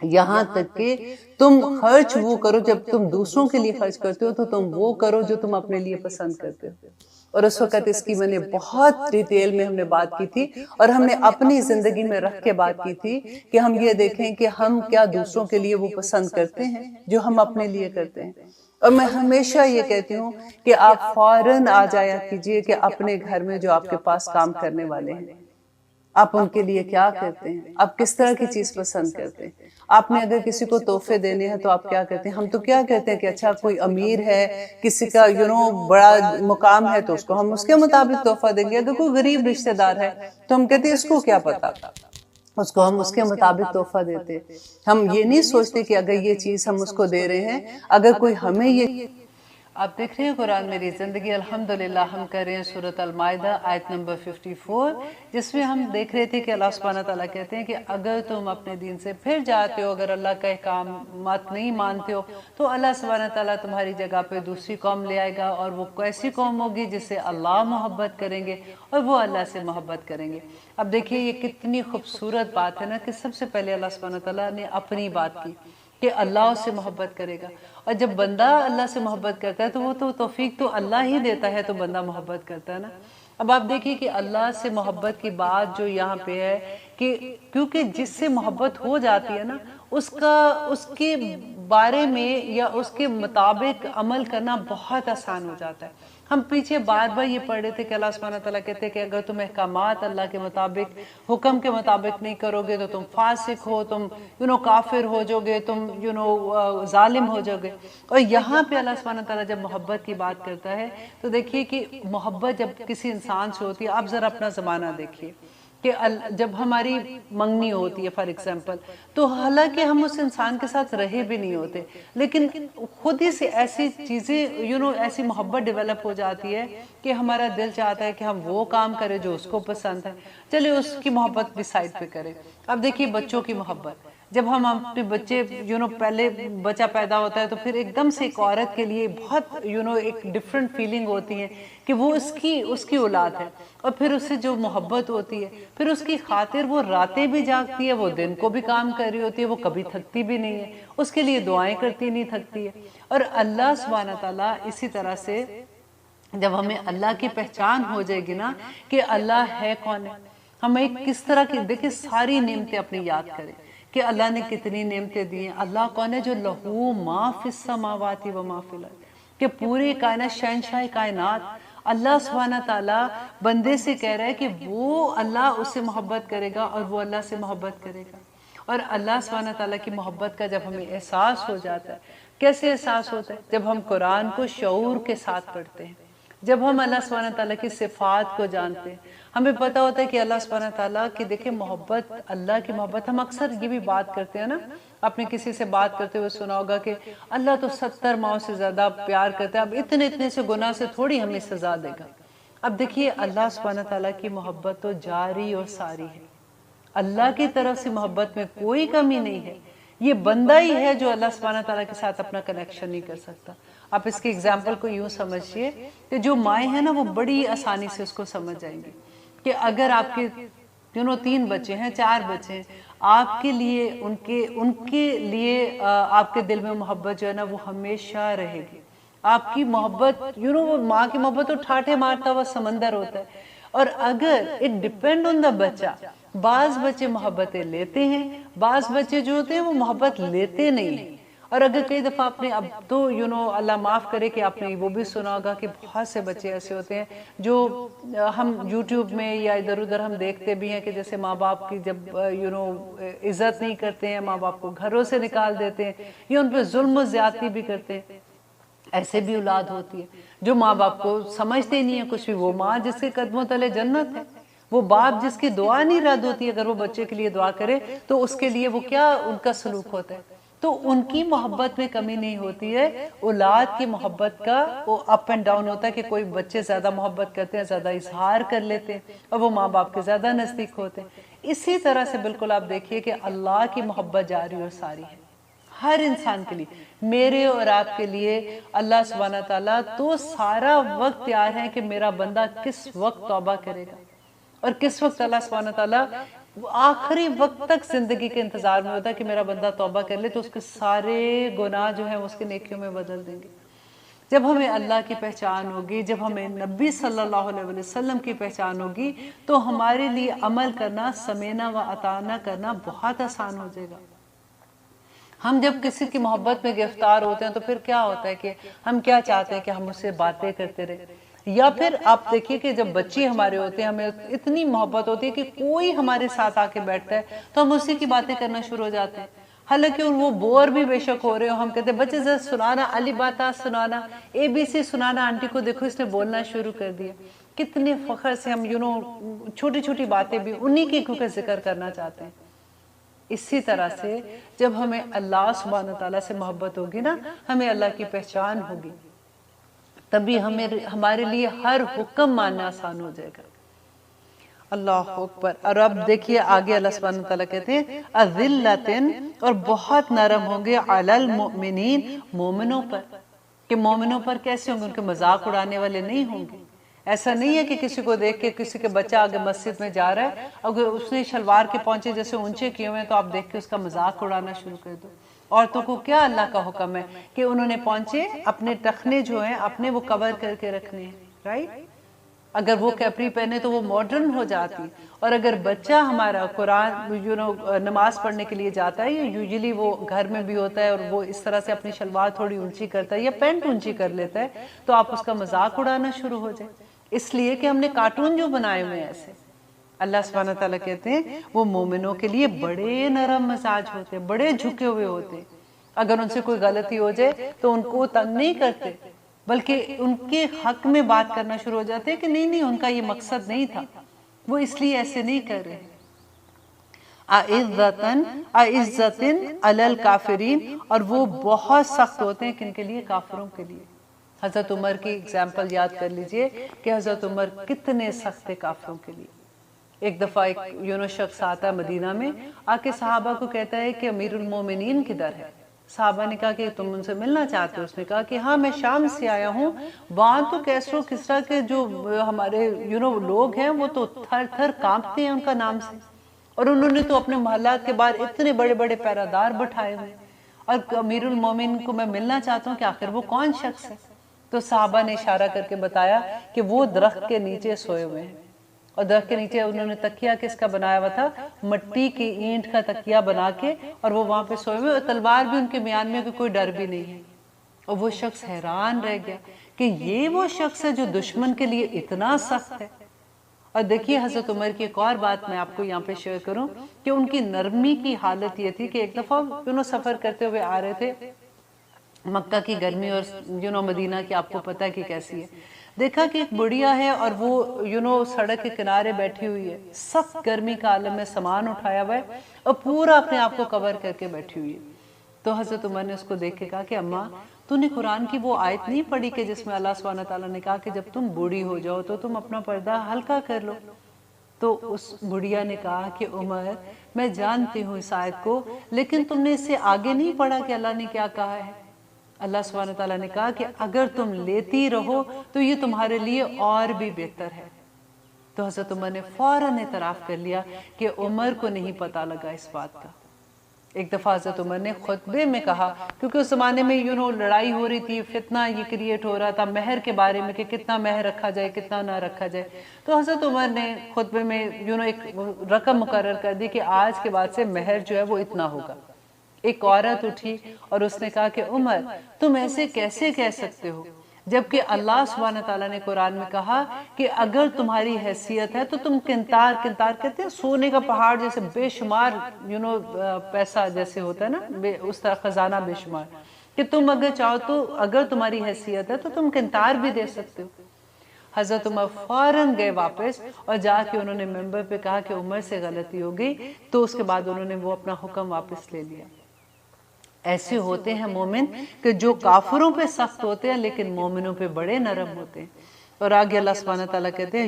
یہاں تک کہ تم خرچ وہ کرو، جب تم دوسروں کے لیے خرچ کرتے ہو تو تم وہ کرو جو تم اپنے لیے پسند کرتے ہو۔ اور اس وقت اس کی میں نے بہت ڈیٹیل میں ہم نے بات کی تھی، اور ہم نے اپنی زندگی میں رکھ کے بات کی تھی کہ ہم یہ دیکھیں کہ ہم کیا دوسروں کے لیے وہ پسند کرتے ہیں جو ہم اپنے لیے کرتے ہیں۔ اور میں ہمیشہ یہ کہتی ہوں کہ آپ فوراً آ جایا کیجئے کہ اپنے گھر میں جو آپ کے پاس کام کرنے والے ہیں، آپ ان کے لیے کیا کرتے ہیں، آپ کس طرح کی چیز پسند کرتے ہیں۔ آپ نے اگر کسی کو تحفے دینے ہیں تو آپ کیا کرتے ہیں؟ ہم تو کیا کہتے ہیں کہ اچھا کوئی امیر ہے، کسی کا بڑا مقام ہے تو اس کو ہم اس کے مطابق تحفہ دیں گے، اگر کوئی غریب رشتہ دار ہے تو ہم کہتے ہیں اس کو کیا پتا، اس کو ہم اس کے مطابق تحفہ دیتے۔ ہم یہ نہیں سوچتے کہ اگر یہ چیز ہم اس کو دے رہے ہیں، اگر کوئی ہمیں یہ آپ دیکھ رہے ہیں قرآن میری زندگی، الحمدللہ ہم کر رہے ہیں سورۃ المائدہ آیت نمبر 54، جس میں ہم دیکھ رہے تھے کہ اللہ سبحانہ تعالیٰ کہتے ہیں کہ اگر تم اپنے دین سے پھر جاتے ہو، اگر اللہ کا احکامات نہیں مانتے ہو، تو اللہ سبحانہ تعالیٰ تمہاری جگہ پہ دوسری قوم لے آئے گا، اور وہ کیسی قوم ہوگی جس سے اللہ محبت کریں گے اور وہ اللہ سے محبت کریں گے۔ اب دیکھیے یہ کتنی خوبصورت بات ہے نا کہ سب سے پہلے اللہ سبحانہ تعالیٰ نے اپنی بات کی کہ اللہ اس سے محبت کرے گا، اور جب بندہ اللہ سے محبت کرتا ہے تو وہ تو توفیق تو اللہ ہی دیتا ہے، تو بندہ محبت کرتا ہے نا۔ اب آپ دیکھیے کہ اللہ سے محبت کی بات جو یہاں پہ ہے کہ کیونکہ جس سے محبت ہو جاتی ہے نا، اس کے بارے میں یا اس کے مطابق عمل کرنا بہت آسان ہو جاتا ہے۔ ہم پیچھے بار بار یہ پڑھ رہے تھے کہ اللہ سبحانہ تعالیٰ کہتے ہیں کہ اگر تم احکامات اللہ کے مطابق، حکم کے مطابق نہیں کرو گے تو تم فاسق ہو، تم کافر ہو جاؤ گے، تم ظالم ہو جاؤ گے۔ اور یہاں پہ اللہ سبحانہ تعالیٰ جب محبت کی بات کرتا ہے تو دیکھیے کہ محبت جب کسی انسان سے ہوتی ہے، آپ ذرا اپنا زمانہ دیکھیے کہ جب ہماری منگنی ہوتی ہے فار ایگزامپل، تو حالانکہ ہم اس انسان کے ساتھ رہے بھی نہیں ہوتے، لیکن خود ہی سے ایسی چیزیں ایسی محبت ڈیولپ ہو جاتی ہے کہ ہمارا دل چاہتا ہے کہ ہم وہ کام کریں جو اس کو پسند ہے، چلے اس کی محبت بھی سائڈ پہ کریں۔ اب دیکھیے بچوں کی محبت، جب ہم اپنے بچے پہلے بچہ پیدا ہوتا ہے تو پھر ایک دم سے ایک عورت کے لیے بہت ایک ڈیفرنٹ فیلنگ ہوتی ہے کہ وہ اس کی اولاد ہے، اور پھر اس سے جو محبت ہوتی ہے، پھر اس کی خاطر وہ راتیں بھی جاگتی ہے، وہ دن کو بھی کام کر رہی ہوتی ہے، وہ کبھی تھکتی بھی نہیں ہے، اس کے لیے دعائیں کرتی نہیں تھکتی ہے۔ اور اللہ سبحانہ تعالیٰ اسی طرح سے جب ہمیں اللہ کی پہچان ہو جائے گی نا کہ اللہ ہے کون ہے، ہمیں کس طرح کی دیکھیں ساری نعمتیں اپنی یاد کریں کہ اللہ نے کتنی نعمتیں دی ہیں۔ اللہ کون ہے؟ جو لہو ما فی السماوات و ما فی الارض، کہ پوری کائنات، شہنشاہ کائنات اللہ سبحانہ تعالیٰ بندے سے کہہ رہا ہے کہ وہ اللہ اس سے محبت کرے گا اور وہ اللہ سے محبت کرے گا۔ اور اللہ سبحانہ تعالیٰ کی محبت کا جب ہمیں احساس ہو جاتا ہے، کیسے احساس ہوتا ہے؟ جب ہم قرآن کو شعور کے ساتھ پڑھتے ہیں، جب ہم اللہ سبحانہ تعالیٰ کی صفات کو جانتے ہیں، ہمیں پتہ ہوتا ہے کہ اللہ سبحانہ تعالیٰ کی دیکھیں محبت، اللہ کی محبت، ہم اکثر یہ بھی بات کرتے ہیں نا، آپ نے کسی سے بات کرتے ہوئے سنا ہوگا کہ اللہ تو 70 ماؤں سے زیادہ پیار کرتا ہے، اب اتنے سے گناہ سے تھوڑی ہمیں سزا دے گا۔ اب دیکھیے اللہ سبحانہ تعالیٰ کی محبت تو جاری اور ساری ہے، اللہ کی طرف سے محبت میں کوئی کمی نہیں ہے، یہ بندہ ہی ہے جو اللہ سبحانہ تعالیٰ کے ساتھ اپنا کنیکشن نہیں کر سکتا۔ آپ اس کی اگزامپل کو یوں سمجھئے کہ جو مائیں ہیں نا وہ بڑی آسانی سے اس کو سمجھ جائیں گی کہ اگر آپ کے 3 بچے ہیں، 4 بچے ہیں، آپ کے لیے ان کے لیے آپ کے دل میں محبت جو ہے نا وہ ہمیشہ رہے گی۔ آپ کی محبت وہ ماں کی محبت تو ٹھاٹھے مارتا ہوا سمندر ہوتا ہے، اور اگر اٹ ڈیپینڈ آن دا بچہ، بعض بچے محبتیں لیتے ہیں، بعض بچے جو ہوتے ہیں وہ محبت لیتے نہیں ہیں۔ اور اگر کئی دفعہ آپ نے اب تو اللہ معاف کرے کہ آپ نے وہ بھی سنا ہوگا کہ بہت سے بچے ایسے ہوتے ہیں جو ہم یوٹیوب میں یا ادھر ادھر ہم دیکھتے بھی ہیں کہ جیسے ماں باپ کی جب عزت نہیں کرتے ہیں، ماں باپ کو گھروں سے نکال دیتے ہیں یا ان پہ ظلم و زیادتی بھی کرتے ہیں، ایسے بھی اولاد ہوتی ہے جو ماں باپ کو سمجھتے نہیں ہیں کچھ بھی۔ وہ ماں جس کے قدموں تلے جنت ہے، وہ باپ جس کی دعا نہیں رد ہوتی، اگر وہ بچے کے لیے دعا کرے تو اس کے لیے وہ کیا ان کا سلوک ہوتا ہے۔ تو ان کی محبت میں کمی نہیں ہوتی ہے، اولاد کی محبت کا وہ اپ اینڈ ڈاؤن ہوتا ہے کہ کوئی بچے زیادہ محبت کرتے ہیں، زیادہ اظہار کر لیتے ہیں اور وہ ماں باپ کے زیادہ نزدیک ہوتے ہیں۔ اسی طرح سے بالکل آپ دیکھیے کہ اللہ کی محبت جاری اور ساری ہے ہر انسان کے لیے، میرے اور آپ کے لیے۔ اللہ سبحانہ تعالیٰ تو سارا وقت تیار ہے کہ میرا بندہ کس وقت توبہ کرے گا اور کس وقت اللہ سبحانہ تعالیٰ وہ آخری وقت تک زندگی کے انتظار میں ہوتا ہے کہ میرا بندہ توبہ کر لے تو اس کے سارے گناہ جو ہیں اس کے نیکیوں میں بدل دیں گے۔ جب ہمیں اللہ کی پہچان ہوگی، جب ہمیں نبی صلی اللہ علیہ وسلم کی پہچان ہوگی تو ہمارے لیے عمل کرنا، سمینا و اطاعنا کرنا بہت آسان ہو جائے گا۔ ہم جب کسی کی محبت میں گرفتار ہوتے ہیں تو پھر کیا ہوتا ہے کہ ہم کیا چاہتے ہیں کہ ہم اس سے باتیں کرتے رہے، یا پھر آپ دیکھیے کہ جب بچے ہمارے ہوتے ہیں ہمیں اتنی محبت ہوتی ہے کہ کوئی ہمارے ساتھ آ کے بیٹھتا ہے تو ہم اسی کی باتیں کرنا شروع ہو جاتے ہیں، حالانکہ وہ بور بھی بے شک ہو رہے ہو، ہم کہتے ہیں بچے ذرا سنانا، علی باتا سنانا، ABC سنانا، آنٹی کو دیکھو اس نے بولنا شروع کر دیا۔ کتنے فخر سے ہم چھوٹی چھوٹی باتیں بھی انہی کی کیونکہ ذکر کرنا چاہتے ہیں۔ اسی طرح سے جب ہمیں اللہ سبحانہ تعالیٰ سے محبت ہوگی نا، ہمیں اللہ کی پہچان ہوگی، تبھی ہمارے لیے ہر حکم ماننا آسان ہو جائے گا۔ اللہ اکبر۔ اور اب دیکھیے آگے اللہ سبحانہ تعالیٰ کہتے ہیں اذلتن، اور بہت نرم ہوں گے، علی المؤمنین، مومنوں پر۔ کہ مومنوں پر کیسے ہوں گے؟ ان کے مذاق اڑانے والے نہیں ہوں گے۔ ایسا نہیں ہے کہ کسی کو دیکھ کے کسی کے بچہ آگے مسجد میں جا رہا ہے، اگر اس نے شلوار کے پونچے جیسے اونچے کیے ہوئے ہیں تو آپ دیکھ کے اس کا مذاق اڑانا شروع کر دو۔ عورتوں کو کیا اللہ کا حکم ہے کہ انہوں نے پونچے اپنے ٹخنے جو ہیں اپنے وہ کور کر کے رکھنے ہیں، رائٹ؟ اگر وہ کیپری پہنے تو وہ ماڈرن ہو جاتی، اور اگر بچہ ہمارا قرآن نماز پڑھنے کے لیے جاتا ہے، یوزلی وہ گھر میں بھی ہوتا ہے اور وہ اس طرح سے اپنی شلوار تھوڑی اونچی کرتا ہے یا پینٹ اونچی کر لیتا ہے تو آپ اس کا مذاق اڑانا شروع ہو جائے، اس لیے کہ ہم نے کارٹون جو بنائے ہوئے ہیں ایسے۔ اللہ سبحانہ تعالیٰ کہتے ہیں وہ مومنوں کے لیے بڑے نرم مزاج ہوتے ہیں، بڑے جھکے ہوئے ہوتے ہیں، اگر ان سے کوئی غلطی ہو جائے تو ان کو تنگ نہیں کرتے بلکہ ان کے حق میں بات کرنا شروع ہو جاتے ہیں کہ نہیں ان کا یہ مقصد نہیں تھا، وہ اس لیے ایسے نہیں کر رہے۔ اعزتن علی الکافرین، اور وہ بہت سخت ہوتے ہیں کن کے لیے؟ کافروں کے لیے۔ حضرت عمر کی اگزامپل یاد کر لیجئے کہ حضرت عمر کتنے سخت تھے کافروں کے لیے۔ ایک دفعہ ایک شخص آتا ہے مدینہ میں، آ کے صحابہ کو کہتا ہے کہ امیر المومنین کدھر ہے؟ صحابہ نے کہا کہ تم ان سے ملنا چاہتے ہو؟ اس نے کہا کہ ہاں میں شام سے آیا ہوں، وہاں تو کیسرو کسرا کے جو ہمارے لوگ ہیں وہ تو تھر تھر کانپتے ہیں ان کا نام سے، اور انہوں نے تو اپنے محلات کے باہر اتنے بڑے بڑے پیرادار بٹھائے ہوئے، اور امیر المومنین کو میں ملنا چاہتا ہوں کہ آخر وہ کون شخص ہے؟ تو صحابہ نے اشارہ کر کے بتایا کہ وہ درخت کے نیچے سوئے ہوئے ہیں، اور درخت کے نیچے انہوں نے تکیہ کس کا بنایا ہوا تھا؟ مٹی کی اینٹ کا تکیہ بنا کے، اور وہ وہاں پہ سوئے ہوئے، اور تلوار بھی ان کے میان میں، کوئی ڈر بھی نہیں ہے۔ اور وہ شخص حیران رہ گیا کہ یہ وہ شخص ہے جو دشمن کے لیے اتنا سخت ہے۔ اور دیکھیے حضرت عمر کی ایک اور بات میں آپ کو یہاں پہ شیئر کروں کہ ان کی نرمی کی حالت یہ تھی کہ ایک دفعہ سفر کرتے ہوئے آ رہے تھے، مکہ کی گرمی اور مدینہ کی آپ کو پتہ ہے کہ کیسی ہے، دیکھا کہ ایک بڑھیا ہے اور وہ سڑک کے کنارے بیٹھی ہوئی ہے، سخت گرمی کا عالم میں سامان اٹھایا ہوا ہے اور پورا اپنے آپ کو کور کر کے بیٹھی ہوئی ہے۔ تو حضرت عمر نے اس کو دیکھ کے کہا کہ اماں تو نے قرآن کی وہ آیت نہیں پڑھی کہ جس میں اللہ سبحانہ تعالیٰ نے کہا کہ جب تم بوڑھی ہو جاؤ تو تم اپنا پردہ ہلکا کر لو؟ تو اس بڑھیا نے کہا کہ عمر میں جانتی ہوں اس آیت کو، لیکن تم نے اس سے آگے نہیں پڑھا کہ اللہ نے کیا کہا ہے؟ اللہ سبحانہ تعالیٰ نے کہا کہ اگر تم لیتی رہو تو یہ تمہارے لیے اور بھی بہتر ہے۔ تو حضرت عمر نے فوراً اعتراف کر لیا کہ عمر کو نہیں پتا لگا اس بات کا۔ ایک دفعہ حضرت عمر نے خطبے میں کہا، کیونکہ اس زمانے میں لڑائی ہو رہی تھی، فتنہ یہ کریٹ ہو رہا تھا مہر کے بارے میں کہ کتنا مہر رکھا جائے کتنا نہ رکھا جائے، تو حضرت عمر نے خطبے میں ایک رقم مقرر کر دی کہ آج کے بعد سے مہر جو ہے وہ اتنا ہوگا۔ ایک عورت اٹھی اور اس نے کہا کہ عمر تم ایسے کیسے کہہ سکتے ہو، جبکہ اللہ سبحانہ تعالیٰ نے قرآن میں کہا کہ اگر تمہاری حیثیت ہے تو تم کنتار کہتے ہیں سونے کا پہاڑ جیسے بے شمار پیسہ جیسے ہوتا ہے نا، اس طرح خزانہ بے شمار، کہ تم اگر چاہو تو اگر تمہاری حیثیت ہے تو تم کنتار بھی دے سکتے ہو۔ حضرت عمر فوراً گئے واپس اور جا کے انہوں نے ممبر پہ کہا کہ عمر سے غلطی ہو گئی، تو اس کے بعد انہوں نے وہ اپنا حکم واپس لے لیا۔ ایسے ہوتے ہیں مومن کہ جو کافروں پہ سخت ہوتے ہیں لیکن مومنوں پہ بڑے نرم ہوتے ہیں۔ اور آگے اللہ سبحانہ تعالیٰ کہتے ہیں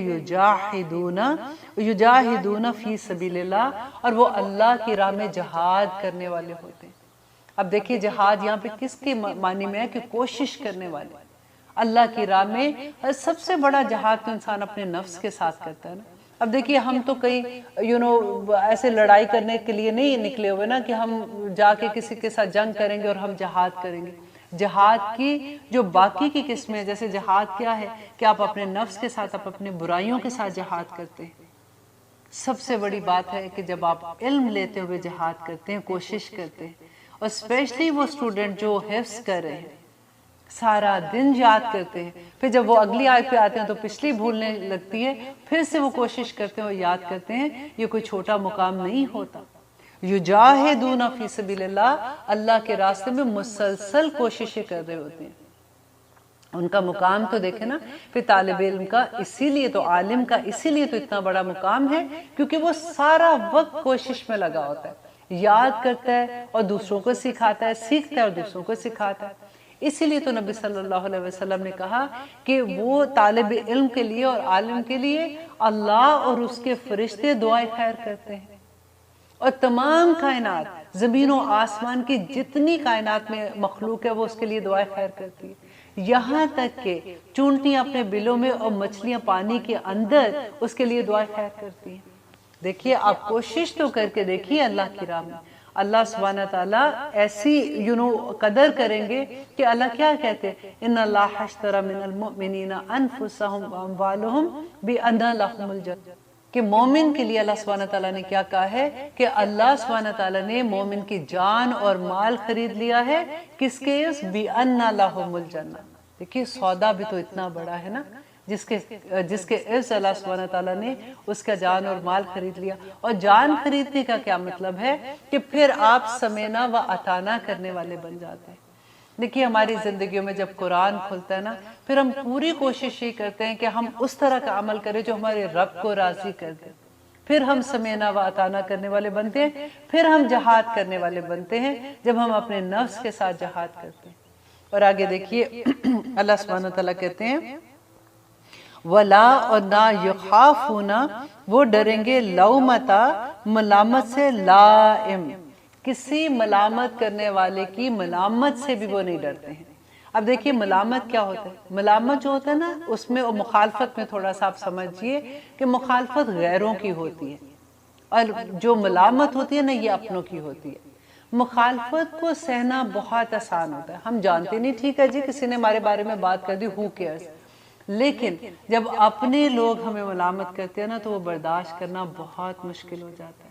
یجاہدون فی سبیل اللہ، اور وہ اللہ کی راہ میں جہاد کرنے والے ہوتے ہیں۔ اب دیکھیے جہاد یہاں پہ کس کے معنی میں ہے کہ کوشش کرنے والے، اللہ کی راہ میں۔ سب سے بڑا جہاد تو انسان اپنے نفس کے ساتھ کرتا ہے نا، اب دیکھیے ہم تو کئی ایسے لڑائی کرنے کے لیے نہیں نکلے ہوئے نا کہ ہم جا کے کسی کے ساتھ جنگ کریں گے اور ہم جہاد کریں گے. جہاد کی جو باقی کی قسمیں، جیسے جہاد کیا ہے کہ آپ اپنے نفس کے ساتھ، آپ اپنے برائیوں کے ساتھ جہاد کرتے ہیں. سب سے بڑی بات ہے کہ جب آپ علم لیتے ہوئے جہاد کرتے ہیں، کوشش کرتے ہیں، اور اسپیشلی وہ اسٹوڈنٹ جو حفظ کر رہے ہیں، سارا دن یاد کرتے ہیں، پھر جب وہ اگلی آیت پہ آتے ہیں تو پچھلی بھولنے لگتی ہے، پھر سے وہ کوشش کرتے ہیں اور یاد کرتے ہیں. یہ کوئی چھوٹا مقام نہیں ہوتا. یجاہدون فی سبیل اللہ، اللہ کے راستے میں مسلسل کوششیں کر رہے ہوتے ہیں. ان کا مقام تو دیکھیں نا. پھر طالب علم کا اسی لیے تو، عالم کا اسی لیے تو اتنا بڑا مقام ہے کیونکہ وہ سارا وقت کوشش میں لگا ہوتا ہے، یاد کرتا ہے اور دوسروں کو سکھاتا ہے، سیکھتا ہے اور دوسروں کو سکھاتا ہے. اسی لیے تو نبی صلی اللہ علیہ وسلم نے کہا کہ وہ طالب علم کے لیے اور عالم کے لیے اللہ اور اس کے فرشتے دعائے خیر کرتے ہیں. اور تمام کائنات، زمین و آسمان کی جتنی کائنات میں مخلوق ہے، وہ اس کے لیے دعائے خیر کرتی ہے. یہاں تک کہ چونٹیاں اپنے بلوں میں اور مچھلیاں پانی کے اندر اس کے لیے دعائے خیر کرتی ہیں. دیکھیے آپ کوشش تو کر کے دیکھیے اللہ کی راہ میں. اللہ سبحانہ تعالیٰ ایسی قدر کریں گے کہ اللہ کیا کہتے ہیں، ان اللہ اشتری من المؤمنین انفسهم واموالهم بان لهم الجنہ، کہ مومن کے لیے اللہ سبحانہ تعالیٰ نے کیا کہا ہے کہ اللہ سبحانہ تعالیٰ نے مومن کی جان اور مال خرید لیا ہے. کس کے؟ بِأَنَّ لَهُمُ الْجَنَّةِ. دیکھیے سودا بھی تو اتنا بڑا ہے نا، جس کے عز اللہ سبحانہ تعالیٰ نے اس کا جان اور مال خرید لیا. اور جان خریدنے کا کیا مطلب ہے کہ پھر آپ سمینا و اطانا کرنے والے بن جاتے ہیں. دیکھیے ہماری زندگیوں میں جب قرآن کھلتا ہے نا، پھر ہم پوری کوشش یہ کرتے ہیں کہ ہم اس طرح کا عمل کریں جو ہمارے رب کو راضی کر دے. پھر ہم سمینا و اطانا کرنے والے بنتے ہیں. پھر ہم جہاد کرنے والے بنتے ہیں جب ہم اپنے نفس کے ساتھ جہاد کرتے ہیں. اور آگے دیکھیے اللہ سبحانہ تعالیٰ کہتے ہیں وَلَا، اور نہ يَخَافُونَ، وہ ڈریں گے لَوْمَتَ، ملامت سے، لائم، کسی ملامت کرنے والے کی ملامت سے بھی وہ نہیں ڈرتے ہیں. اب دیکھیے ملامت کیا ہوتا ہے. ملامت جو ہوتا ہے نا، اس میں اور مخالفت میں تھوڑا سا آپ سمجھئے کہ مخالفت غیروں کی ہوتی ہے اور جو ملامت ہوتی ہے نا، یہ اپنوں کی ہوتی ہے. مخالفت کو سہنا بہت آسان ہوتا ہے. ہم جانتے نہیں، ٹھیک ہے جی کسی نے ہمارے بارے میں بات کر دی، who cares. لیکن جب اپنے لوگ ہمیں ملامت کرتے ہیں نا، تو وہ برداشت کرنا بہت مشکل ہو جاتا ہے.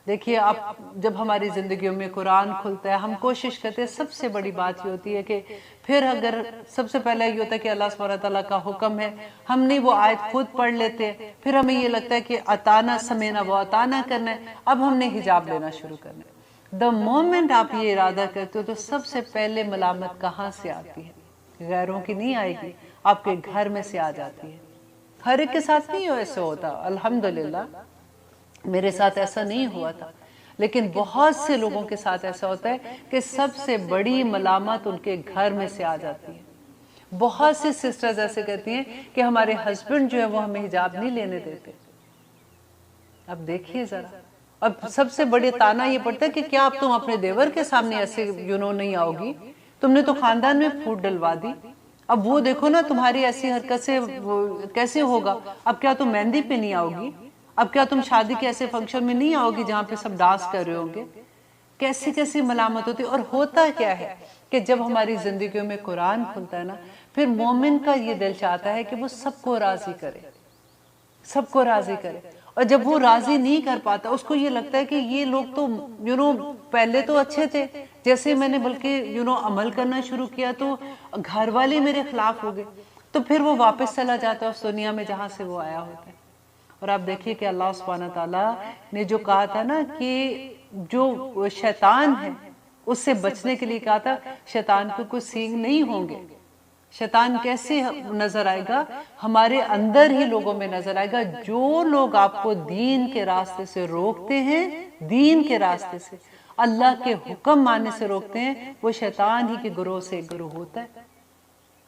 دیکھیے آپ جب ہماری زندگیوں میں قرآن کھلتا ہے، ہم کوشش کرتے ہیں. سب سے بڑی بات یہ ہوتی ہے کہ پھر اگر سب سے پہلے یہ ہوتا ہے کہ اللہ سبحانہ تعالیٰ کا حکم ہے، ہم نے وہ آیت خود پڑھ لیتے ہیں. پھر ہمیں یہ لگتا ہے کہ اطانا، سمینا و اطانا کرنا ہے، اب ہم نے حجاب لینا شروع کرنا ہے. the moment آپ یہ ارادہ کرتے ہو تو سب سے پہلے ملامت کہاں سے آتی ہے؟ غیروں کی نہیں آئے گی، آپ کے گھر میں سے آ جاتی ہے. ہر ایک کے ساتھ نہیں ایسے ہوتا، الحمدللہ میرے ساتھ ایسا نہیں ہوا تھا، لیکن بہت سے لوگوں کے ساتھ ایسا ہوتا ہے کہ سب سے بڑی ملامت ان کے گھر میں سے آ جاتی ہے. بہت سی سسٹرز ایسے کہتی ہیں کہ ہمارے ہسبینڈ جو ہے وہ ہمیں حجاب نہیں لینے دیتے. اب دیکھیے ذرا، اب سب سے بڑے تانا یہ پڑتا ہے کہ کیا اب تم اپنے دیور کے سامنے ایسے نہیں آؤ گی، تم نے تو خاندان میں پھوٹ ڈلوا دی. اب وہ دیکھو نا تمہاری ایسی حرکت سے کیسے ہوگا. اب کیا تم مہندی پہ نہیں آؤ گی؟ اب کیا تم شادی کے ایسے فنکشن میں نہیں آؤ گی جہاں پہ سب ڈانس کر رہے ہوں گے؟ کیسی کیسی ملامت ہوتی. اور ہوتا کیا ہے کہ جب ہماری زندگیوں میں قرآن کھلتا ہے نا، پھر مومن کا یہ دل چاہتا ہے کہ وہ سب کو راضی کرے، سب کو راضی کرے. اور جب وہ راضی نہیں کر پاتا، اس کو یہ لگتا ہے کہ یہ لوگ تو پہلے تو اچھے تھے، جیسے میں نے بلکہ عمل کرنا شروع کیا تو گھر والے میرے خلاف ہو گئے. تو پھر وہ واپس چلا جاتا ہے اس دنیا میں جہاں سے وہ آیا ہوتا ہے. اور آپ دیکھیے کہ اللہ سبحانہ تعالیٰ نے جو کہا تھا نا کہ جو شیطان ہے اس سے بچنے کے لیے کہا تھا، شیطان کو کوئی سینگ نہیں ہوں گے. شیطان کیسے نظر آئے گا؟ ہمارے اندر ہی لوگوں میں نظر آئے گا. جو لوگ آپ کو دین کے راستے سے روکتے ہیں، دین کے راستے سے، اللہ کے حکم ماننے سے روکتے ہیں، وہ شیطان ہی کے گروہ سے ایک گروہ ہوتا ہے.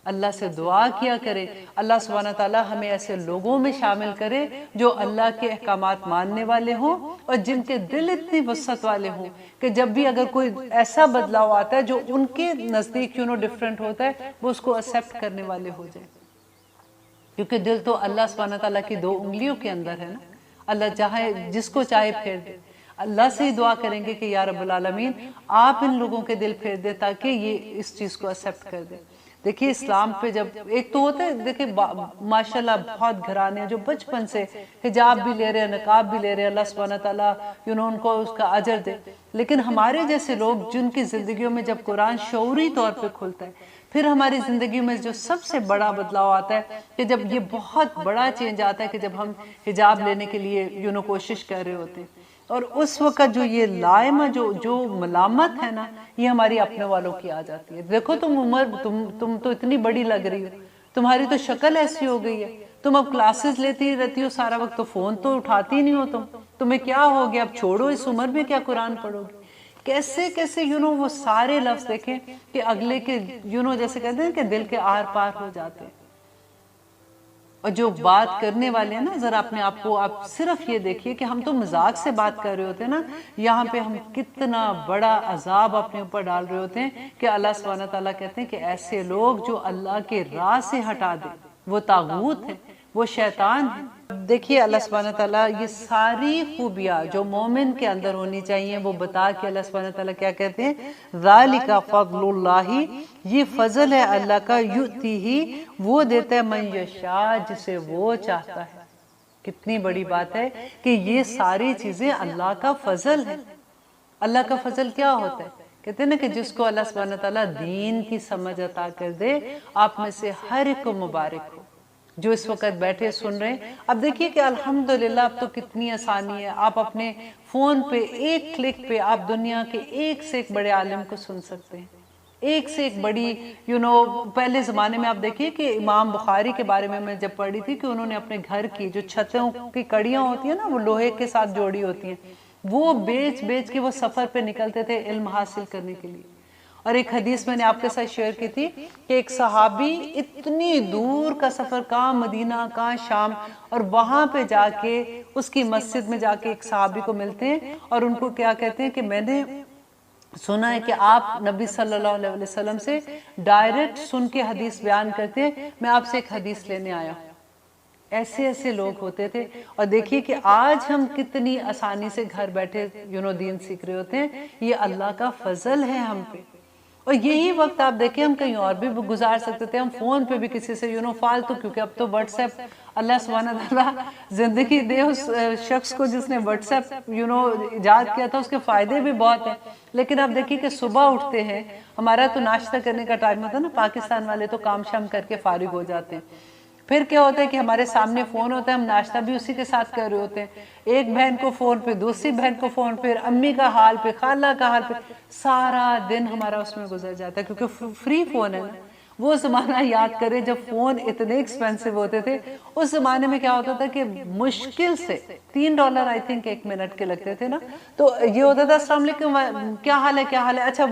اللہ سے دعا کیا کرے اللہ سبحانہ تعالیٰ ہمیں ایسے لوگوں میں شامل کرے جو اللہ کے احکامات ماننے والے ہوں اور جن کے دل اتنی وسعت والے ہوں کہ جب بھی اگر کوئی ایسا بدلاؤ آتا ہے جو ان کے نزدیک ڈیفرنٹ ہوتا ہے، وہ اس کو ایکسیپٹ کرنے والے ہو جائیں. کیونکہ دل تو اللہ سبحانہ تعالیٰ کی 2 انگلیوں کے اندر ہے نا. اللہ چاہے جس کو چاہے پھیر دے. اللہ سے ہی دعا کریں گے کہ یا رب العالمین آپ ان لوگوں کے دل پھیر دے تاکہ یہ اس چیز کو ایکسیپٹ کر دے. دیکھیے اسلام پہ جب ایک تو ہوتا ہے، دیکھیں ماشاءاللہ بہت گھرانے ہیں جو بچپن سے حجاب بھی لے رہے ہیں، نقاب بھی لے رہے ہیں، اللہ سبحانہ تعالیٰ ان کو اس کا اجر دے. لیکن ہمارے جیسے لوگ جن کی زندگیوں میں جب قرآن شعوری طور پہ کھلتا ہے، پھر ہماری زندگی میں جو سب سے بڑا بدلاؤ آتا ہے کہ جب یہ بہت بڑا چینج آتا ہے کہ جب ہم حجاب لینے کے لیے کوشش کر رہے ہوتے ہیں، اور اس وقت جو یہ لائمہ جو ملامت ہے نا، یہ ہماری اپنے والوں کی آ جاتی ہے. دیکھو تم عمر تم تو اتنی بڑی لگ رہی ہو، تمہاری تو شکل ایسی ہو گئی ہے، تم اب کلاسز لیتی رہتی ہو سارا وقت، تو فون تو اٹھاتی نہیں ہو تمہیں کیا ہو گیا، اب چھوڑو اس عمر میں کیا قرآن پڑھو گی. کیسے کیسے وہ سارے لفظ دیکھیں کہ اگلے کے جیسے کہتے ہیں کہ دل کے آر پار ہو جاتے ہیں. اور جو بات کرنے والے ہیں نا، ذرا اپنے آپ کو آپ صرف یہ دیکھیے کہ ہم تو مذاق سے بات کر رہے ہوتے ہیں نا، یہاں پہ ہم کتنا بڑا عذاب اپنے اوپر ڈال رہے ہوتے ہیں کہ اللہ سبحانہ تعالیٰ کہتے ہیں کہ ایسے لوگ جو اللہ کے راہ سے ہٹا دیں وہ طاغوت ہیں، وہ شیطان ہیں. دیکھیے اللہ سبحانہ تعالیٰ یہ ساری خوبیاں جو مومن کے اندر ہونی چاہیے وہ بتا کے اللہ سبحانہ تعالیٰ کیا کہتے ہیں، ذالک فضل اللہ، یہ فضل ہے اللہ کا، یؤتیہ وہ دیتا ہے، من یشاء جسے وہ چاہتا ہے. کتنی بڑی بات ہے کہ یہ ساری چیزیں اللہ کا فضل ہے. اللہ کا فضل کیا ہوتا ہے؟ کہتے ہیں نا کہ جس کو اللہ سبحانہ تعالیٰ دین کی سمجھ عطا کر دے، آپ میں سے ہر ایک کو مبارک ہو جو اس وقت بیٹھے سن رہے ہیں. اب دیکھیے کہ الحمدللہ اب تو کتنی آسانی ہے، آپ اپنے فون پہ ایک کلک پہ آپ دنیا کے ایک سے ایک بڑے عالم کو سن سکتے ہیں، ایک سے ایک بڑی پہلے زمانے میں آپ دیکھیے کہ امام بخاری کے بارے میں جب پڑھی تھی کہ انہوں نے اپنے گھر کی جو چھتوں کی کڑیاں ہوتی ہیں نا، وہ لوہے کے ساتھ جوڑی ہوتی ہیں، وہ بیچ کے وہ سفر پہ نکلتے تھے علم حاصل کرنے کے لیے. اور ایک حدیث میں نے آپ کے ساتھ شیئر کی تھی کہ ایک صحابی اتنی دور کا سفر، کہاں مدینہ کہاں شام، اور وہاں پہ جا کے اس کی مسجد میں جا کے ایک صحابی کو ملتے ہیں اور ان کو کیا کہتے ہیں کہ میں نے سنا ہے کہ آپ نبی صلی اللہ علیہ وسلم سے ڈائریکٹ سن کے حدیث بیان کرتے ہیں، میں آپ سے ایک حدیث لینے آیا ہوں. ایسے لوگ ہوتے تھے. اور دیکھیے کہ آج ہم کتنی آسانی سے گھر بیٹھے دین سیکھ رہے ہوتے ہیں. یہ اللہ کا فضل ہے ہم پہ. اور یہی وقت آپ دیکھیں ہم کہیں اور بھی گزار سکتے تھے، ہم فون پہ بھی کسی سے فالتو، کیونکہ اب تو واٹس ایپ اللہ سبحانہ تعالیٰ زندگی دے اس شخص کو جس نے واٹس ایپ ایجاد کیا تھا، اس کے فائدے بھی بہت ہیں. لیکن آپ دیکھیے کہ صبح اٹھتے ہیں، ہمارا تو ناشتہ کرنے کا ٹائم ہوتا ہے نا، پاکستان والے تو کام شام کر کے فارغ ہو جاتے ہیں. پھر کیا ہوتا ہے کہ ہمارے سامنے فون ہوتا ہے، ہم ناشتہ بھی اسی کے ساتھ کر رہے ہوتے ہیں. ایک بہن کو فون پہ، دوسری بہن کو فون پہ، امی کا حال پہ، خالہ کا حال پہ، سارا دن ہمارا اس میں گزر جاتا ہے کیونکہ فری فون ہے نا. وہ زمانہ یاد کریں جب فون اتنے ایکسپینسو ہوتے تھے. اس زمانے میں کیا ہوتا تھا کہ مشکل سے $3 آئی تھنک 1 منٹ کے لگتے تھے نا. تو یہ ہوتا تھا السلام علیکم، کیا حال ہے، کیا حال ہے. اچھا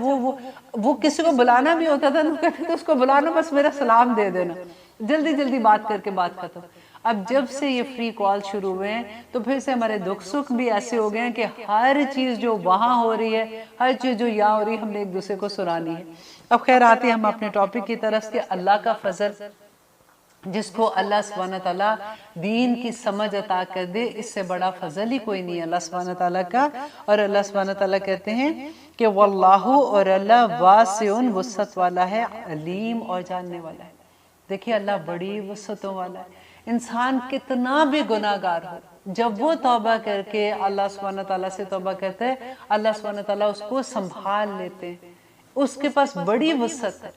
وہ کسی کو بلانا بھی ہوتا تھا نا، کہتے تھے اس کو بلانا، بس میرا سلام دے دینا، جلدی بات کر کے بات ختم. اب جب سے یہ فری کال شروع ہوئے ہیں تو پھر سے ہمارے دکھ سکھ بھی ایسے ہو گئے ہیں کہ ہر چیز جو وہاں ہو رہی ہے، ہر چیز جو یہاں ہو رہی ہے، ہم نے ایک دوسرے کو سنانی ہے. اب خیر آتے ہیں ہم اپنے ٹاپک کی طرف کہ اللہ کا فضل، جس کو اللہ سبحانہ تعالیٰ دین کی سمجھ عطا کر دے، اس سے بڑا فضل ہی کوئی نہیں ہے اللہ سبحانہ تعالیٰ کا. اور اللہ سبحانہ تعالیٰ کہتے ہیں کہ واللہ، اور اللہ واسع وسعت والا ہے، علیم اور جاننے والا ہے. دیکھیے اللہ بڑی وسعتوں والا ہے. انسان کتنا بھی گناہ گار ہو، جب وہ توبہ کر کے اللہ سبحانہ تعالیٰ سے توبہ کرتا ہے، اللہ سبحانہ تعالیٰ اس کو سنبھال لیتے ہیں. اس کے پاس بڑی وسعت ہے.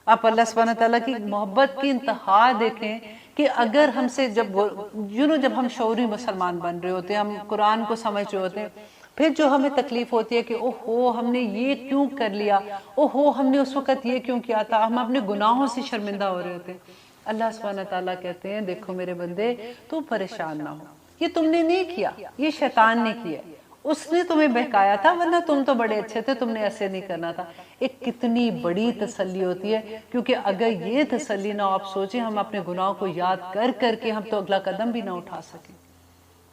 آپ اللہ سبحانہ تعالیٰ کی محبت کی انتہا دیکھیں کہ اگر ہم سے جب ہم شعوری مسلمان بن رہے ہوتے ہیں، ہم قرآن کو سمجھ رہے ہوتے ہیں، پھر جو ہمیں تکلیف ہوتی ہے کہ اوہو ہم نے یہ کیوں کر لیا، اوہو ہم نے اس وقت یہ کیوں کیا تھا، ہم اپنے گناہوں سے شرمندہ ہو رہے ہوتے ہیں. اللہ سبحانہ تعالیٰ کہتے ہیں دیکھو میرے بندے، تو پریشان نہ ہو، یہ تم نے نہیں کیا، یہ شیطان نے کیا، اس نے تمہیں بہکایا تھا، ورنہ تم تو بڑے اچھے تھے، تم نے ایسے نہیں کرنا تھا. ایک کتنی بڑی تسلی ہوتی ہے، کیونکہ اگر یہ تسلی نہ ہو، آپ سوچیں ہم اپنے گناہوں کو یاد کر کے ہم تو اگلا قدم بھی نہ اٹھا سکیں.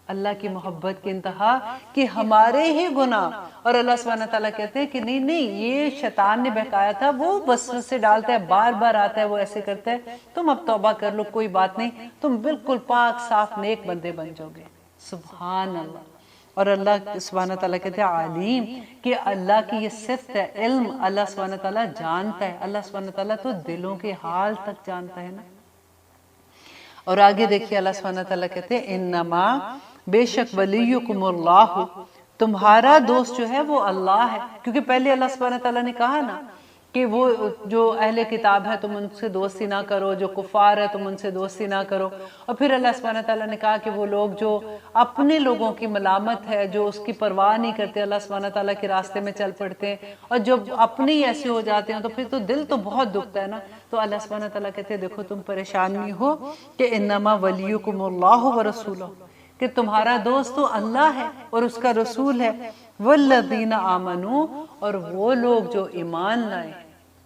اللہ کی محبت کی انتہا کہ ہمارے ہی گناہ، اور اللہ سبحانہ تعالیٰ کہتے ہیں کہ نہیں نہیں یہ شیطان نے بہکایا تھا، وہ وسوسے سے ڈالتا ہے، بار بار آتا ہے، وہ ایسے کرتا ہے، تم اب توبہ کر لو، کوئی بات نہیں، تم بالکل پاک صاف نیک بندے بن جاؤ گے۔ سبحان اللہ۔ اور اللہ سبحانہ تعالیٰ کہتے ہیں علیم، کہ اللہ کی یہ صفت ہے، علم، اللہ سبحانہ تعالیٰ جانتا ہے، اللہ سبحانہ تعالیٰ تو دلوں کے حال تک جانتا ہے نا۔ اور آگے دیکھیے اللہ سبحانہ تعالیٰ کہتے ہیں انما، بے شک ولیکم اللہ، تمہارا دوست جو ہے وہ اللہ ہے، کیونکہ پہلے اللہ سبحانہ تعالیٰ نے کہا نا کہ وہ جو اہل کتاب ہے تم ان سے دوستی نہ کرو، جو کفار ہے تم ان سے دوستی نہ کرو، اور پھر اللہ سبحانہ تعالیٰ نے کہا کہ وہ لوگ جو اپنے لوگوں کی ملامت ہے، جو اس کی پرواہ نہیں کرتے، اللہ سبحانہ تعالیٰ کے راستے میں چل پڑتے ہیں، اور جب اپنے ہی ایسے ہو جاتے ہیں تو پھر تو دل تو بہت دکھتا ہے نا۔ تو اللہ سبحانہ تعالیٰ کہتے ہیں دیکھو تم پریشان نہیں ہو کہ انما ولیکم اللہ ورسولہ، کہ تمہارا دوست تو اللہ ہے اور اس کا رسول ہے، والذین آمنوا، اور وہ لوگ جو ایمان لائے۔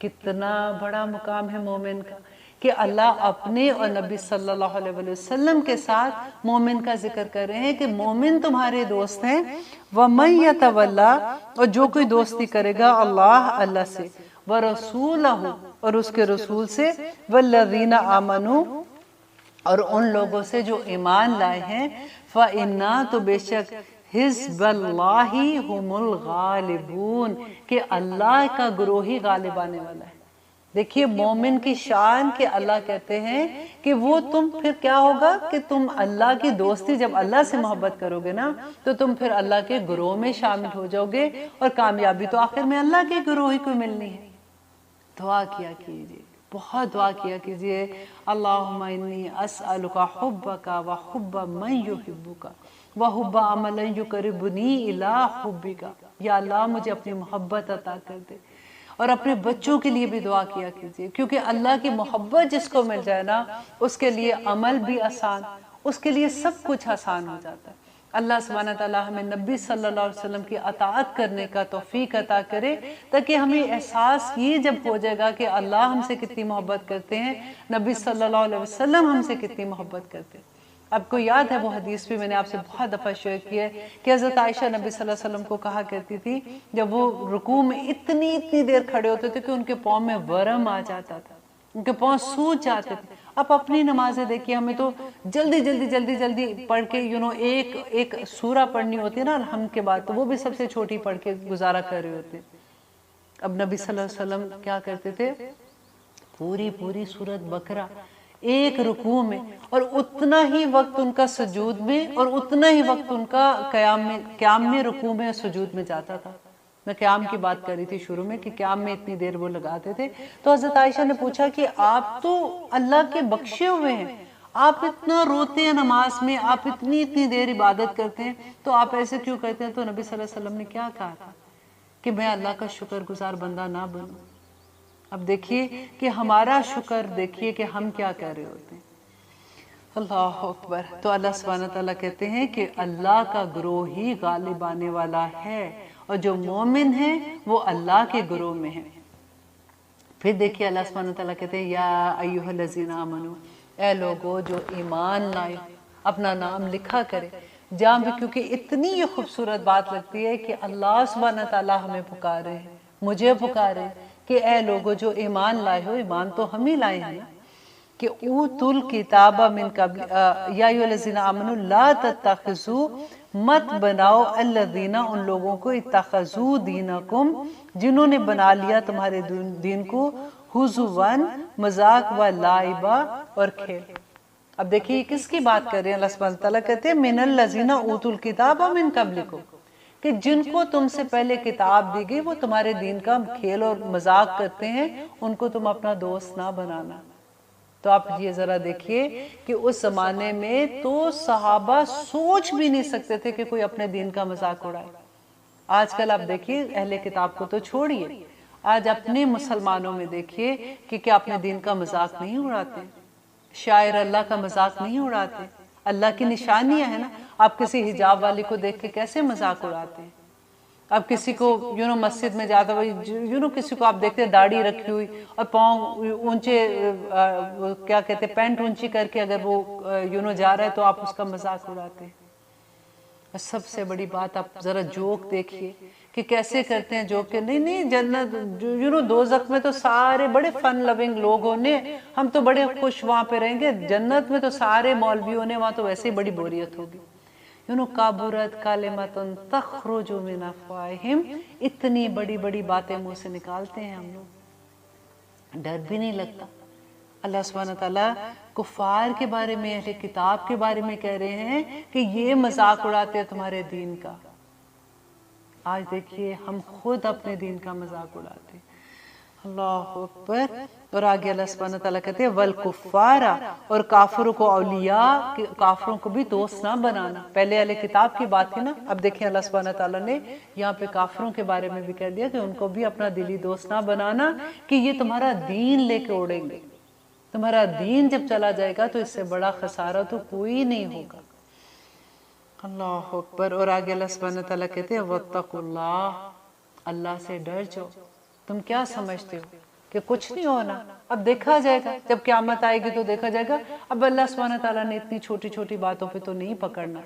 کتنا بڑا مقام ہے مومن کا کہ اللہ اپنے اور نبی صلی اللہ علیہ وسلم کے ساتھ مومن کا ذکر کر رہے ہیں کہ مومن تمہارے دوست ہیں۔ وَمَن يَتَوَلَّا، اور جو کوئی دوستی کرے گا اللہ سے، وَرَسُولَهُ، اور اس کے رسول سے، وَالَّذِينَ آمَنُوا، اور ان لوگوں سے جو ایمان لائے ہیں، فَإِنَّا، تو بے شک، حزب اللہ ہم الغالبون، کہ اللہ کا گروہ ہی غالب آنے والا ہے۔ دیکھیے مومن کی شان کہ اللہ کہتے ہیں کہ وہ تم پھر کیا ہوگا کہ تم اللہ کی دوستی، جب اللہ سے محبت کرو گے نا تو تم پھر اللہ کے گروہ میں شامل ہو جاؤ گے، اور کامیابی تو آخر میں اللہ کے گروہ ہی کو ملنی ہے۔ دعا کیا کیجئے، بہت دعا کیا کیجئے، اللہم انی اسألک حبک وحب من یحبک وحب عمل یقربنی الی حبک، یا اللہ مجھے اپنی محبت عطا کر دے۔ اور اپنے بچوں کے لیے بھی دعا کیا کیجئے، کیونکہ اللہ کی محبت جس کو مل جائے نا اس کے لیے عمل بھی آسان، اس کے لیے سب کچھ آسان ہو جاتا ہے۔ اللہ سبحانہ تعالیٰ ہمیں نبی صلی اللہ علیہ وسلم کی اطاعت کرنے کا توفیق عطا کرے، تاکہ ہمیں احساس یہ جب ہو جائے گا کہ اللہ ہم سے کتنی محبت کرتے ہیں، نبی صلی اللہ علیہ وسلم ہم سے کتنی محبت کرتے ہیں۔ آپ کو یاد ہے وہ حدیث بھی میں نے آپ سے بہت دفعہ شیئر کی ہے کہ حضرت عائشہ نبی صلی اللہ علیہ وسلم کو کہا کرتی تھی جب وہ رکوع میں اتنی دیر کھڑے ہوتے تھے کہ ان کے پاؤں میں ورم آ جاتا تھا، ان کے پاؤں سوج جاتے تھے۔ آپ اپنی نمازیں دیکھیے، ہمیں تو جلدی پڑھ کے ایک سورہ پڑھنی ہوتی ہے نا الحمد کے بعد، تو وہ بھی سب سے چھوٹی پڑھ کے گزارا کر رہے ہوتے۔ اب نبی صلی اللہ علیہ وسلم کیا کرتے تھے، پوری سورۃ بقرہ ایک رکوع میں، اور اتنا ہی وقت ان کا سجود میں، اور اتنا ہی وقت ان کا قیام میں، رکوع میں، سجود میں جاتا تھا۔ میں قیام کی بات کر رہی تھی شروع میں کہ قیام میں اتنی دیر وہ لگاتے تھے۔ تو حضرت عائشہ نے پوچھا کہ آپ تو اللہ کے بخشے ہوئے ہیں، آپ اتنا روتے ہیں نماز میں، آپ اتنی دیر عبادت کرتے ہیں، تو آپ ایسے کیوں کرتے ہیں؟ تو نبی صلی اللہ علیہ وسلم نے کیا کہا تھا کہ میں اللہ کا شکر گزار بندہ نہ بنوں۔ اب دیکھیے کہ ہمارا شکر، دیکھیے کہ ہم کیا کر رہے ہوتے ہیں۔ اللہ اکبر۔ تو اللہ سبحانہ تعالیٰ کہتے ہیں کہ اللہ کا گروہ ہی غالب آنے والا ہے، اور جو مومن ہیں وہ اللہ کے گروہ میں ہیں۔ پھر دیکھیے اللہ سبحانہ تعالیٰ کہتے ہیں یا ایھا الذین آمنو، اے لوگو جو ایمان لائے، اپنا نام لکھا کرے جہاں بھی، کیونکہ اتنی یہ خوبصورت بات لگتی ہے کہ اللہ سبحانہ تعالیٰ ہمیں پکارے ہیں، مجھے پکارے کہ اے لوگو جو ایمان لائے ہو، ایمان تو ہم ہی لائے ہیں کہ اوتوا الکتاب من قبل یا ایھا الذین آمنوا لا تتخذوا، مت بناؤ الذین، ان لوگوں کو، اتخذوا دینکم، جنہوں نے بنا لیا تمہارے دین کو، ہزوا، مذاق، و لعبا، اور کھیل۔ اب دیکھیے کس کی بات کر رہے ہیں؟ اللہ سبحانہ تعالیٰ کہتے ہیں من الذین اوتوا الکتاب من قبلکم، کہ جن کو تم سے پہلے کتاب دی گئی وہ تمہارے دین کا کھیل اور مذاق کرتے ہیں، ان کو تم اپنا دوست نہ بنانا۔ تو آپ یہ ذرا دیکھیے کہ اس زمانے میں تو صحابہ سوچ بھی نہیں سکتے تھے کہ کوئی اپنے دین کا مذاق اڑائے۔ آج کل آپ دیکھیے اہل کتاب کو تو چھوڑیے، آج اپنے مسلمانوں میں دیکھیے کہ کیا اپنے دین کا مذاق نہیں اڑاتے، شاعر اللہ کا مذاق نہیں اڑاتے۔ اللہ کی نشانیاں ہیں نا، آپ کسی حجاب والی کو دیکھ کے کیسے مذاق اڑاتے ہیں، اب کسی کو مسجد میں جاتا ہوئی کسی کو آپ دیکھتے ہیں داڑھی رکھی ہوئی اور پاؤں اونچے، کیا کہتے ہیں، پینٹ اونچی کر کے اگر وہ جا رہا ہے تو آپ اس کا مذاق اڑاتے ہیں۔ اور سب سے بڑی بات آپ ذرا جوک دیکھیے کہ کیسے کرتے ہیں جوک، کہ نہیں جنت دوزخ میں تو سارے بڑے فن لونگ لوگ ہونے، ہم تو بڑے خوش وہاں پہ رہیں گے، جنت میں تو سارے مولوی ہونے، وہاں تو ویسے ہی بڑی بوریت ہوگی۔ کابرت کلمۃ تخرج من افواہہم، اتنی بڑی بڑی باتیں منہ سے نکالتے ہیں ہم لوگ، ڈر بھی نہیں لگتا۔ اللہ سبحانہ تعالیٰ کفار کے بارے میں، اہل کتاب کے بارے میں کہہ رہے ہیں کہ یہ مذاق اڑاتے ہیں تمہارے دین کا۔ آج دیکھیے ہم خود اپنے دین کا مذاق اڑاتے ہیں۔ اللہ اکبر۔ اور آگے اللہ سبحانہ تعالیٰ کہتے ہیں وَالْكُفَّارَ، اور کافروں کو اولیاء، کافروں کو بھی دوست نہ بنانا۔ پہلے اہل کتاب کی بات تھی نا، اب دیکھیں اللہ سبحانہ تعالیٰ نے یہاں پہ کافروں کے بارے میں بھی کہہ دیا کہ ان کو بھی اپنا دلی دوست نہ بنانا، کہ یہ تمہارا دین لے کے اڑیں گے۔ تمہارا دین جب چلا جائے گا تو اس سے بڑا خسارہ تو کوئی نہیں ہوگا۔ اللہ اکبر۔ اور آگے اللہ سبحانہ تعالیٰ کہتے ہیں وَاتَّقُوا اللَّهَ، اللہ سے ڈر جاؤ۔ تم کیا سمجھتے ہو کہ کچھ نہیں ہونا؟ اب دیکھا جائے گا، جب قیامت آئے گی تو دیکھا جائے گا۔ اب اللہ سبحانہ تعالیٰ نے اتنی چھوٹی چھوٹی باتوں پہ تو نہیں پکڑنا،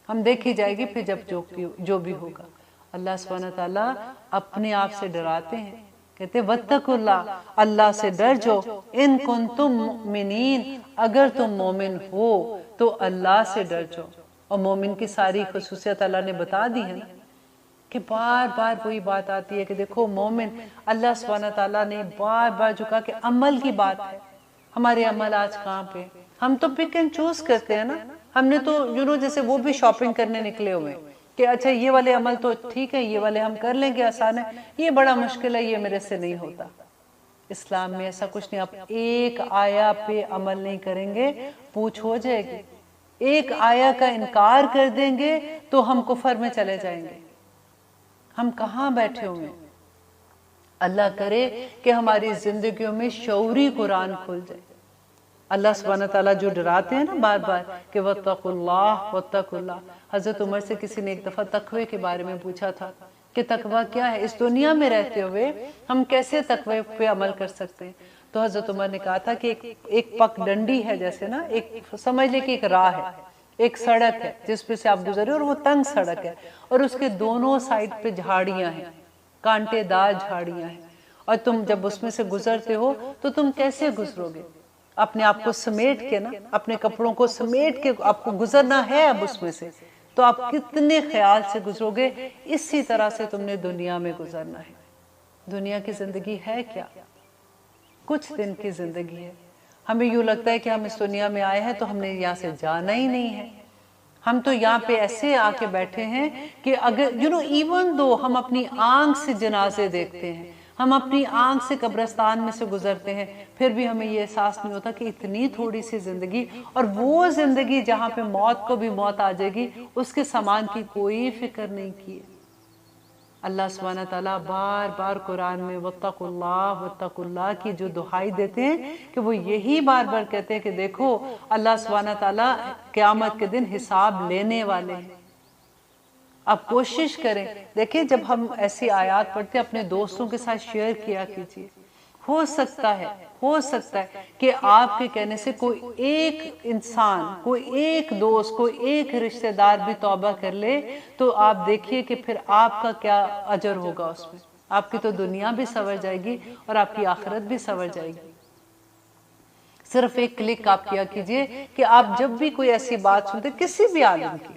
ہم دیکھی جائے گی پھر جب جو بھی ہوگا۔ اللہ سبحانہ تعالیٰ اپنے آپ سے ڈراتے ہیں، کہتے ہیں وَاتَّقُوا اللَّهَ، اللہ سے ڈر جاؤ، ان کنتم مؤمنین، اگر تم مومن ہو تو اللہ سے ڈر جاؤ۔ اور مومن کی ساری خصوصیت اللہ نے بتا دی ہے نا، کہ بار بار وہی بات آتی ہے کہ دیکھو مومن، اللہ سبحانہ تعالیٰ نے بار بار جو کہا کہ عمل کی بات ہے۔ ہمارے عمل آج کہاں پہ؟ ہم تو پک اینڈ چوز کرتے ہیں نا، ہم نے تو جیسے وہ بھی شاپنگ کرنے نکلے ہوئے کہ اچھا یہ والے عمل تو ٹھیک ہے، یہ والے ہم کر لیں گے، آسان ہے، یہ بڑا مشکل ہے، یہ میرے سے نہیں ہوتا۔ اسلام میں ایسا کچھ نہیں، آپ ایک آیا پہ عمل نہیں کریں گے پوچھ ہو جائے گی، ایک آیا کا انکار کر دیں گے تو ہم کفر میں چلے جائیں گے۔ ہم کہاں بیٹھے ہوئے؟ اللہ کرے کہ ہماری زندگیوں میں شعوری قرآن کھل جائے۔ اللہ سبحانہ تعالیٰ جو ڈراتے ہیں نا بار بار کہ وَاتَّقُوا اللَّهَ وَاتَّقُوا اللَّهَ۔ حضرت عمر سے کسی نے ایک دفعہ تقوی کے بارے میں پوچھا تھا کہ تقوی کیا ہے؟ اس دنیا میں رہتے ہوئے ہم کیسے تقوی پہ عمل کر سکتے ہیں؟ تو حضرت عمر نے کہا تھا کہ ایک پک ڈنڈی ہے، جیسے نا ایک سمجھ لے کہ ایک راہ ہے، ایک سڑک ہے جس پہ سے آپ گزرے، اور وہ تنگ سڑک ہے، اور اس کے دونوں سائڈ پہ جھاڑیاں ہیں، کانٹے دار جھاڑیاں ہیں، اور تم جب اس میں سے گزرتے ہو تو تم کیسے گزرو گے؟ اپنے آپ کو سمیٹ کے نا، اپنے کپڑوں کو سمیٹ کے آپ کو گزرنا ہے اب اس میں سے، تو آپ کتنے خیال سے گزرو گے؟ اسی طرح سے تم نے دنیا میں گزرنا ہے۔ دنیا کی زندگی ہے کیا؟ کچھ دن کی زندگی ہے۔ ہمیں یوں لگتا ہے کہ ہم اس دنیا میں آئے ہیں تو ہم نے یہاں سے جانا ہی نہیں ہے، ہم تو یہاں پہ ایسے آ کے بیٹھے ہیں کہ اگر ایون دو ہم اپنی آنکھ سے جنازے دیکھتے ہیں، ہم اپنی آنکھ سے قبرستان میں سے گزرتے ہیں، پھر بھی ہمیں یہ احساس نہیں ہوتا کہ اتنی تھوڑی سی زندگی، اور وہ زندگی جہاں پہ موت کو بھی موت آ جائے گی، اس کے سامان کی کوئی فکر نہیں کی ہے۔ اللہ سبحانہ تعالیٰ بار بار قرآن میں وَاتَّقُوا اللَّهَ وَاتَّقُوا اللَّهَ کی جو دعائی دیتے ہیں کہ وہ یہی بار بار کہتے ہیں کہ دیکھو اللہ سبحانہ تعالیٰ قیامت کے دن حساب لینے والے ہیں۔ آپ کوشش کریں، دیکھیں جب ہم ایسی آیات پڑھتے ہیں اپنے دوستوں کے ساتھ شیئر کیا کیجیے۔ ہو سکتا ہے کہ آپ کے کہنے سے کوئی ایک انسان، کوئی ایک دوست، کوئی ایک رشتہ دار بھی توبہ کر لے، تو آپ دیکھیے کہ پھر آپ کا کیا اجر ہوگا اس میں۔ آپ کی تو دنیا بھی سنور جائے گی اور آپ کی آخرت بھی سنور جائے گی۔ صرف ایک کلک آپ کیا کیجئے کہ آپ جب بھی کوئی ایسی بات سنتے کسی بھی عالم کی،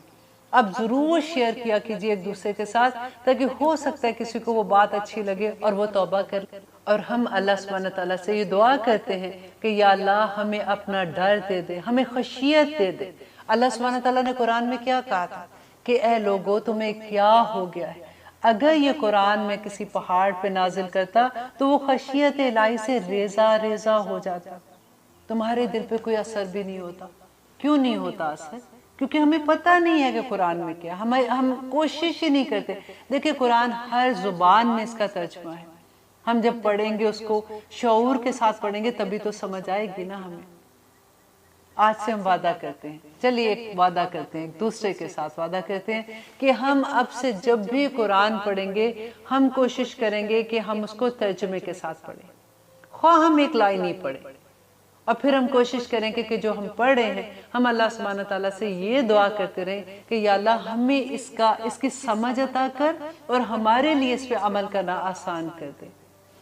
آپ ضرور شیئر کیا کیجئے ایک دوسرے کے ساتھ، تاکہ ہو سکتا ہے کسی کو وہ بات اچھی لگے اور وہ توبہ کر۔ اور ہم اللہ سبحانہ تعالیٰ سے یہ دعا کرتے ہیں کہ یا اللہ ہمیں اپنا ڈر دے دے، ہمیں خشیت دے دے۔ اللہ سبحانہ تعالیٰ نے قرآن میں کیا کہا تھا کہ اے لوگو تمہیں کیا ہو گیا ہے؟ اگر یہ قرآن میں کسی پہاڑ پہ نازل کرتا تو وہ خشیت الہی سے ریزہ ریزہ ہو جاتا، تمہارے دل پہ کوئی اثر بھی نہیں ہوتا۔ کیوں نہیں ہوتا اثر؟ کیونکہ ہمیں پتہ نہیں ہے کہ قرآن میں کیا، ہم کوشش ہی نہیں کرتے۔ دیکھیں قرآن ہر زبان میں اس کا ترجمہ ہے، ہم جب پڑھیں گے اس کو شعور کے ساتھ پڑھیں گے تبھی تو سمجھ آئے گی نا ہمیں۔ آج سے ہم وعدہ کرتے ہیں، چلیے ایک وعدہ کرتے ہیں، ایک دوسرے کے ساتھ وعدہ کرتے ہیں کہ ہم اب سے جب بھی قرآن پڑھیں گے ہم کوشش کریں گے کہ ہم اس کو ترجمے کے ساتھ پڑھیں، خواہ ہم ایک لائن ہی پڑھیں، اور پھر ہم کوشش کریں کہ جو ہم پڑھ رہے ہیں ہم اللہ سبحانہ تعالیٰ سے یہ دعا کرتے رہیں کہ یا اللہ ہمیں اس کی سمجھ عطا کر اور ہمارے لیے اس پہ عمل کرنا آسان کر دے۔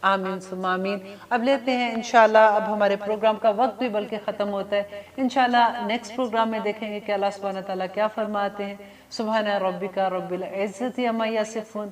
آمین ثم آمین۔ اب لیتے ہیں انشاءاللہ، اب ہمارے پروگرام کا وقت بھی بلکہ ختم ہوتا ہے، انشاءاللہ نیکسٹ پروگرام میں دیکھیں گے کہ اللہ سبحانہ تعالیٰ کیا فرماتے ہیں۔ سبحان ربک رب العزت عما یصفون